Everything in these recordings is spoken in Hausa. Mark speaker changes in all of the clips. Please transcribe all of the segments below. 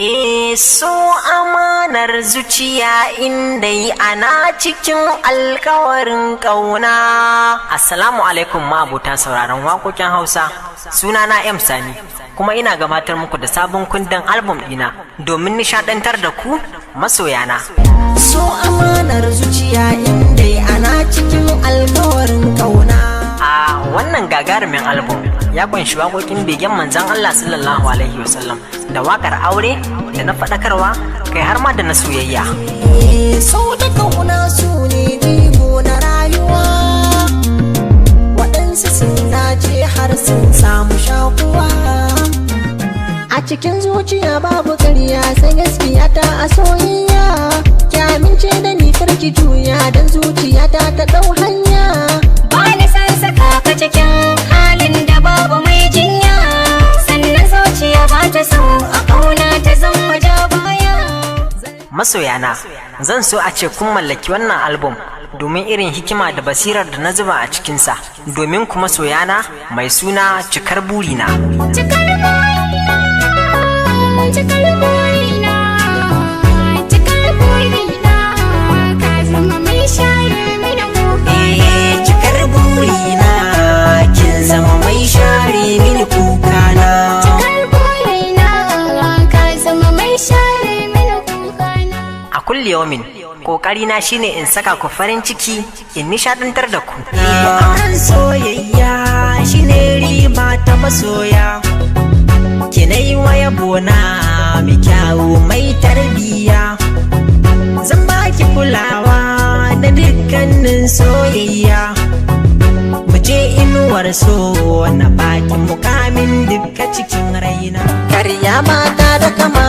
Speaker 1: So amanar zuciya inda ana cikin alkawarin ƙauna. Assalamu alaikum ma'abota sauraron waƙoƙin Hausa. Sunana M Sani kuma ina gabatar muku da sabon kundin album ɗina domin nishaɗantar da ku masoyana. So amanar zuciya inda ana cikin alkawarin ƙauna. A wannan gagarumin album ya kunshi waƙoƙin begen manzon Allah sallallahu alaihi wasallam da waƙar aure da na faɗakarwa kai har ma da na soyayya. Sau da kauna su ne jigo na rayuwa, waɗansu sun dace har sun samu shakuwa. A cikin zuciya babu ƙarya sai gaskiya ta a soyayya. Ki amince da ni karki juya don zuciya ta ɗau hanya.
Speaker 2: Ba ni san saka ka cikin halin da babu mai jinya, sannan zuciya ba ta so a ƙauna ta zama ja baya.
Speaker 1: Masoyana, zan so a ce kun mallaki wannan album domin irin hikima da basirar da na zuba a cikinsa, domin kuma soyana mai suna Cikar Burina.
Speaker 2: Cikar burina, cikar burina, cikar burina, ka zama mai share mini kuka.
Speaker 1: Cikar burina, kin zama mai share mini kukana.
Speaker 2: Cikar burina, ka zama mai share mini kukana.
Speaker 1: A kulli yaumin kokari na shine in saka ku farin ciki, in nishadantar da ku. Auren soyayya shine riba ta masoya, kinai waya bona mi kyawu mai tarbiya. Zan baki kulawa da dukkanin soyayya, mu je inuwar so na baki mukamin dukka cikin raina. Karya mata da kama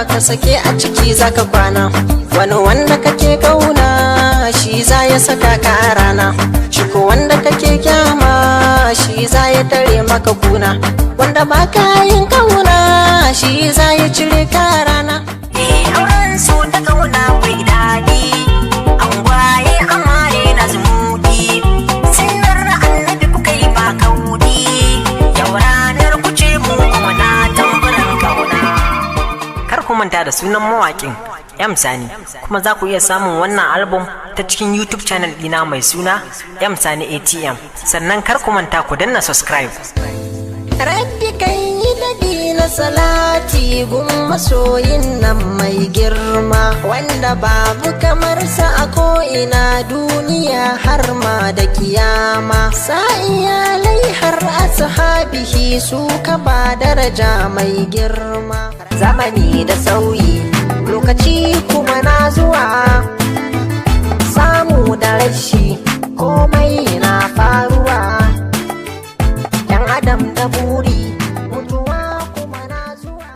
Speaker 1: ka sake a ciki zaka kwana, wani wanda kake kauna shi za ya saka ka a rana, ciko wanda kake kyama shi za ya tare maka kuna, wanda ba ka yin kauna shi za ya cire ka rana. Auren so da kauna bai daɗi, an gwaye amare na zumuɗi, sinar annabi kuka yi ba kaudi, yau ranar ku ce mu kuma na tamburan kauna. Kar ku manta da sunan mawaƙin M Sani, kuma za ku iya samun wannan album ta cikin YouTube channel dina mai suna M Sani ATM. Sannan kar ku manta ku danna subscribe. Rabbi kan yi daɗi na salati gun masoyin nan mai girma, wanda babu kamar sa a ko'ina duniya har ma da kiyama. Sa iyalai har ashabihi su ka ba daraja mai girma. Zamani da sauyi lokaci kuma na zuwa, samu da rashi komai na faruwa, yan adam da buri mutuwa kuma na zuwa.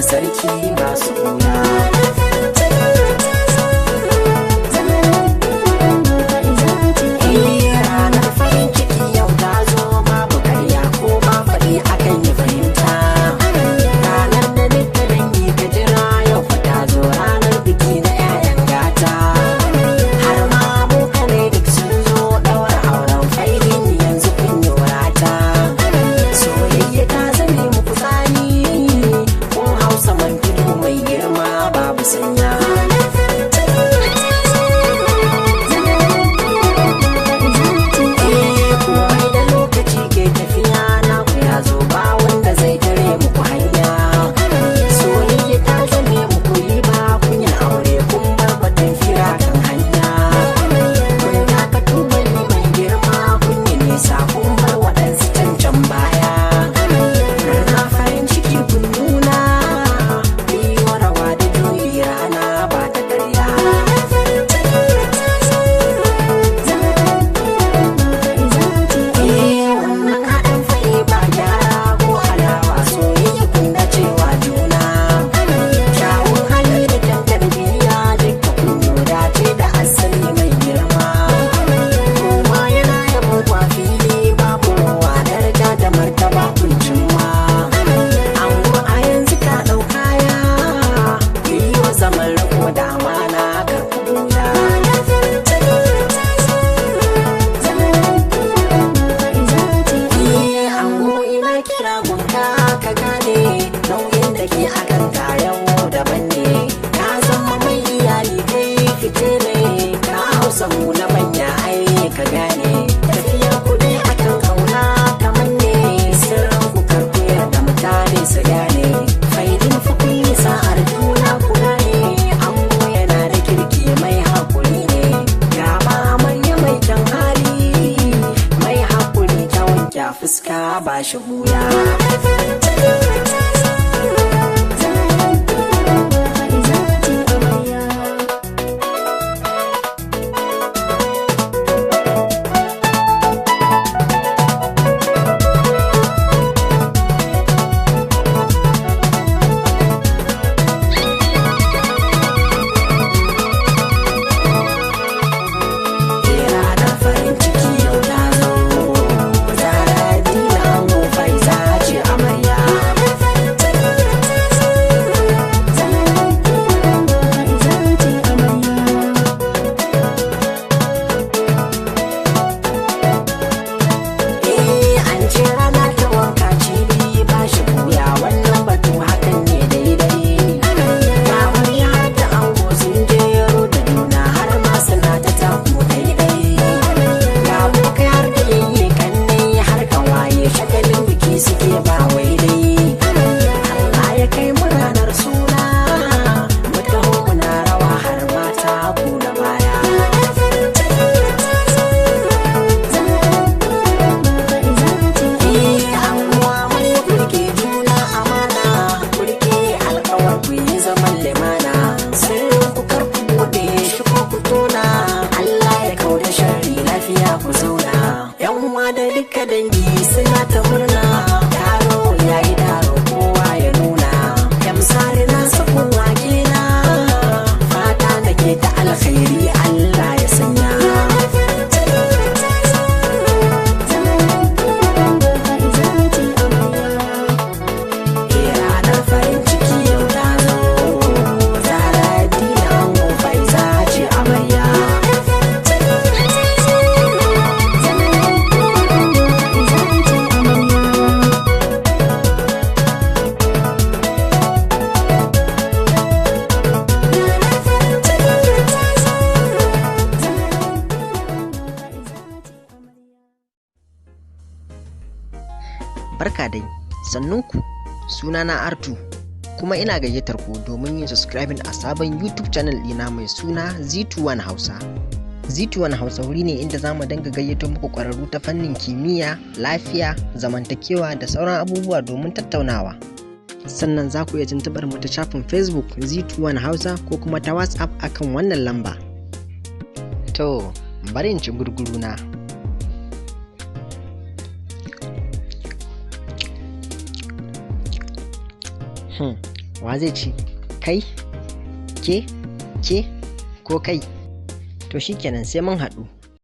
Speaker 1: Sarki masu kuna ranar farin ciki yau ta zo, babu karya ko ba faɗi akan yi fahimta. ka gane nauyin da ke akan ka yau daban ne. Ka zama mai iyali kai fice ne, ka hausa mu na manya ai ka gane. Tafiya kuɗi akan kauna kamar ne, sirrin ku karku yadda mutane su gane. Faidin fakun yi sa'ar juna ku gane, ango yana da kirki mai haƙuri ne. Gaba amarya mai kyan hali, mai haƙuri ta wanke fuska ba shi huya. Da duka dangi suna ta murna, taro ya yi taro kowa ya nuna. Yamsari na sakon wake na, fata da ke ta alkhairi Allah ya sanya. Ranar farin ciki yau ta zo, Zara Dina ango Faiza ce amarya.
Speaker 3: Barka dai, sannunku, sunana Artu, kuma ina gayyatar ku domin yin subscribing a sabon YouTube channel ɗina mai suna Z21 Hausa. Z21 Hausa wuri ne inda za mu dinga gayyato muku ƙwararru ta fannin kimiyya, lafiya, zamantakewa da sauran abubuwa domin tattaunawa. Sannan za ku iya tuntuɓar mu ta shafin Facebook Z21 Hausa ko kuma ta WhatsApp akan wannan lamba. To, bari in ci gurguru na. Wa zai ci? Kai? Ke? Ke? Ko kai? To shikenan sai mun haɗu.